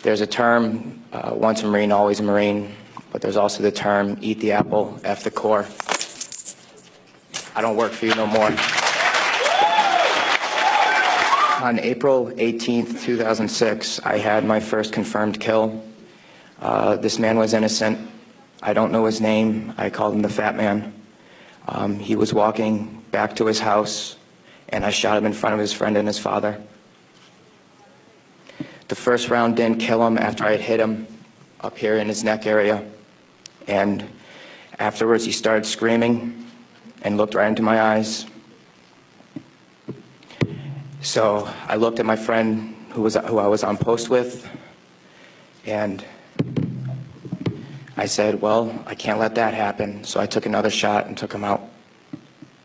There's a term, once a Marine, always a Marine, but there's also the term, eat the apple, F the core. I don't work for you no more. On April 18th, 2006, I had my first confirmed kill. This man was innocent. I don't know his name. I called him the Fat Man. He was walking back to his house, and I shot him in front of his friend and his father. The first round didn't kill him after I had hit him up here in his neck area. And afterwards, he started screaming and looked right into my eyes. So I looked at my friend who I was on post with, and I said, well, I can't let that happen. So I took another shot and took him out.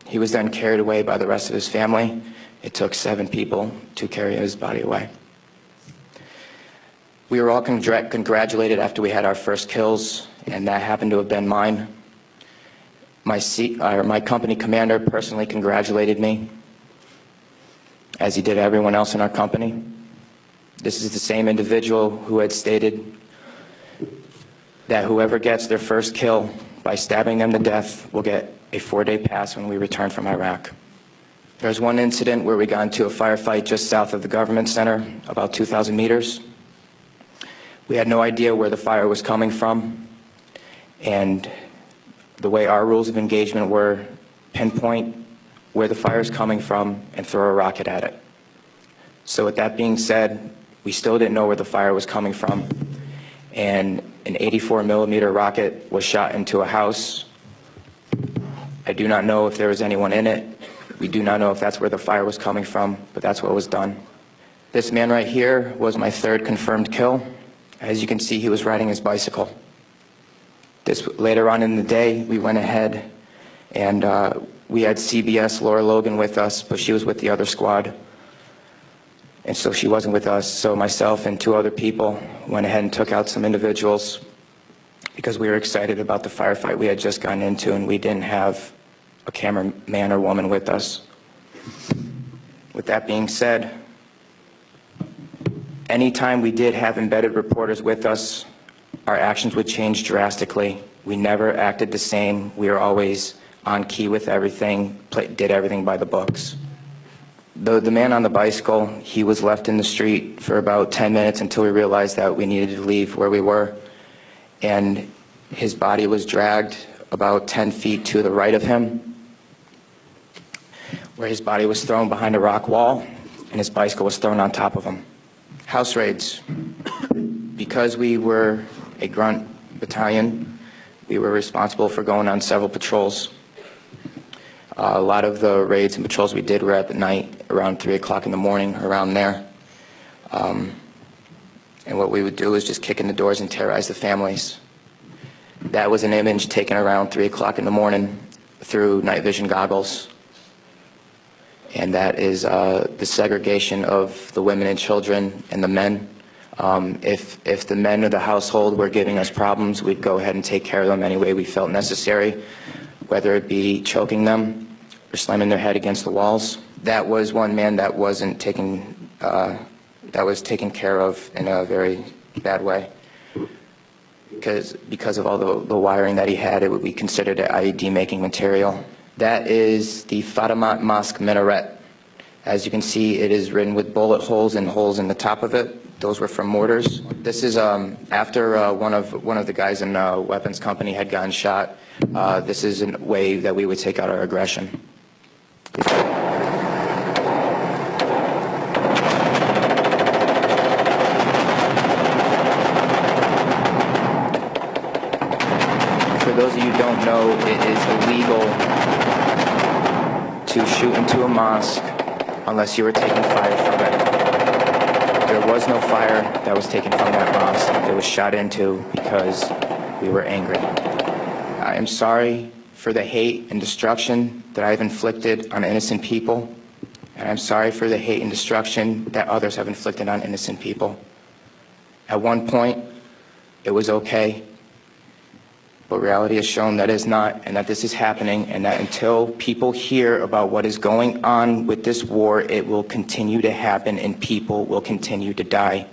He was then carried away by the rest of his family. It took 7 people to carry his body away. We were all congratulated after we had our first kills, and that happened to have been mine. My company commander personally congratulated me, as he did everyone else in our company. This is the same individual who had stated that whoever gets their first kill by stabbing them to death will get a 4-day pass when we return from Iraq. There was one incident where we got into a firefight just south of the government center, about 2,000 meters. We had no idea where the fire was coming from, and the way our rules of engagement were, pinpoint where the fire is coming from and throw a rocket at it. So with that being said, we still didn't know where the fire was coming from, and an 84-millimeter rocket was shot into a house. I do not know if there was anyone in it. We do not know if that's where the fire was coming from, but that's what was done. This man right here was my 3rd confirmed kill. As you can see, he was riding his bicycle. Later on in the day, we went ahead and we had CBS Laura Logan with us, but she was with the other squad. And so she wasn't with us. So myself and 2 other people went ahead and took out some individuals because we were excited about the firefight we had just gotten into, and we didn't have a cameraman or woman with us. With that being said, anytime we did have embedded reporters with us, our actions would change drastically. We never acted the same. We were always on key with everything, did everything by the books. The man on the bicycle, he was left in the street for about 10 minutes until we realized that we needed to leave where we were. And his body was dragged about 10 feet to the right of him, where his body was thrown behind a rock wall, and his bicycle was thrown on top of him. House raids. Because we were a grunt battalion, we were responsible for going on several patrols. A lot of the raids and patrols we did were at the night, around 3 o'clock in the morning, around there. And what we would do is just kick in the doors and terrorize the families. That was an image taken around 3 o'clock in the morning through night vision goggles. And that is the segregation of the women and children and the men. If the men of the household were giving us problems, we'd go ahead and take care of them any way we felt necessary, whether it be choking them or slamming their head against the walls. That was one man that wasn't taken, that was taken care of in a very bad way. Because of all the wiring that he had, it would be considered an IED making material. That is the Fatimat Mosque minaret. As you can see, it is written with bullet holes and holes in the top of it. Those were from mortars. This is after one of the guys in the weapons company had gotten shot. This is a way that we would take out our aggression. For those of you who don't know, it is illegal to shoot into a mosque unless you were taking fire from it. There was no fire that was taken from that mosque. It was shot into because we were angry. I am sorry for the hate and destruction that I've inflicted on innocent people, and I'm sorry for the hate and destruction that others have inflicted on innocent people. At one point, it was okay, but reality has shown that it's not, and that this is happening, and that until people hear about what is going on with this war, it will continue to happen and people will continue to die.